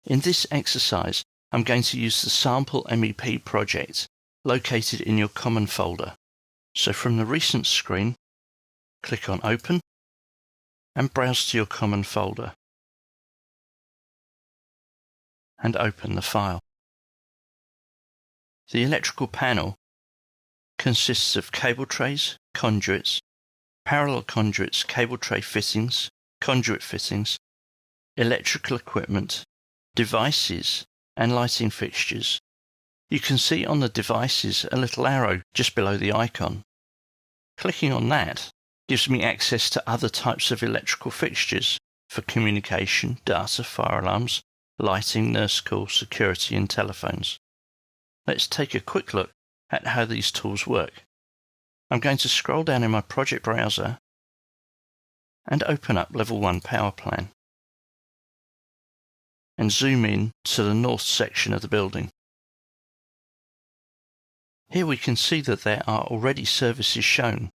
In this exercise, I'm going to use the sample MEP project located in your Common folder. So from the Recent screen, click on Open and browse to your Common folder and open the file. The electrical panel consists of cable trays, conduits, parallel conduits, cable tray fittings, conduit fittings, electrical equipment, devices, and lighting fixtures. You can see on the devices a little arrow just below the icon. Clicking on that gives me access to other types of electrical fixtures for communication, data, fire alarms, lighting, nurse call, security, and telephones. Let's take a quick look at how these tools work. I'm going to scroll down in my project browser and open up Level 1 Power Plan and zoom in to the north section of the building. Here we can see that there are already services shown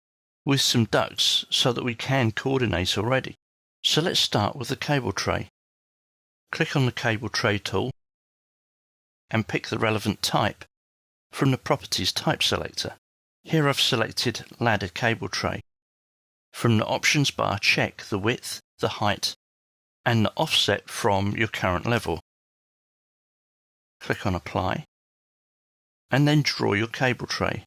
with some ducts so that we can coordinate already. So let's start with the cable tray. Click on the cable tray tool and pick the relevant type from the Properties type selector. Here I've selected ladder cable tray. From the options bar, check the width, the height, and the offset from your current level. Click on Apply, and then draw your cable tray.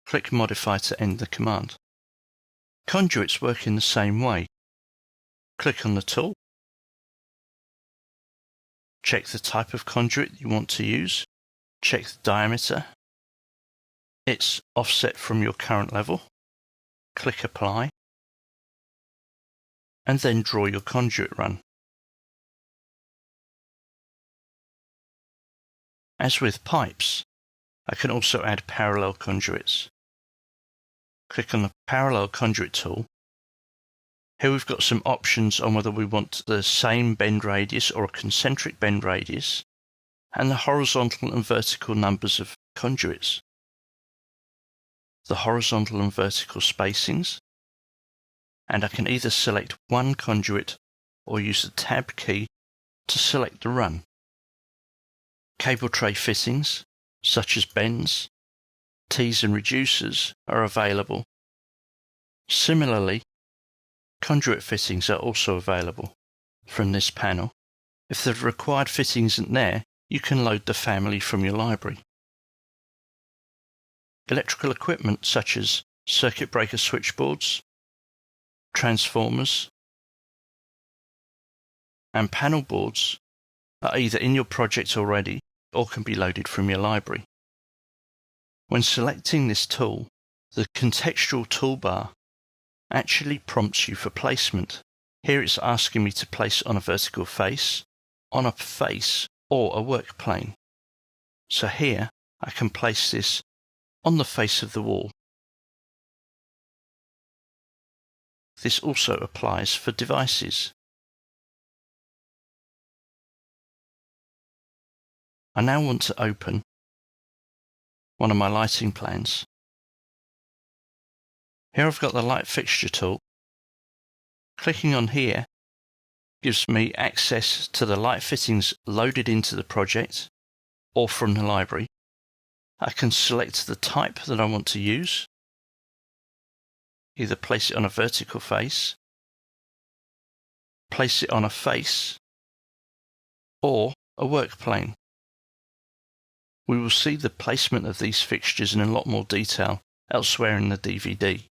Click Modify to end the command. Conduits work in the same way. Click on the tool. Check the type of conduit you want to use. Check the diameter. Its offset from your current level. Click Apply. And then draw your conduit run. As with pipes, I can also add parallel conduits. Click on the Parallel Conduit tool. Here we've got some options on whether we want the same bend radius or a concentric bend radius, and the horizontal and vertical numbers of conduits, the horizontal and vertical spacings, and I can either select one conduit or use the Tab key to select the run. Cable tray fittings, such as bends, tees and reducers, are available. Similarly, conduit fittings are also available from this panel. If the required fitting isn't there, you can load the family from your library. Electrical equipment such as circuit breaker switchboards, transformers, and panel boards are either in your project already or can be loaded from your library. When selecting this tool, the contextual toolbar actually prompts you for placement. Here it's asking me to place on a vertical face, on a face, or a work plane. So here I can place this on the face of the wall. This also applies for devices. I now want to open one of my lighting plans. Here I've got the light fixture tool. Clicking on here gives me access to the light fittings loaded into the project or from the library. I can select the type that I want to use, either place it on a vertical face, place it on a face, or a work plane. We will see the placement of these fixtures in a lot more detail elsewhere in the DVD.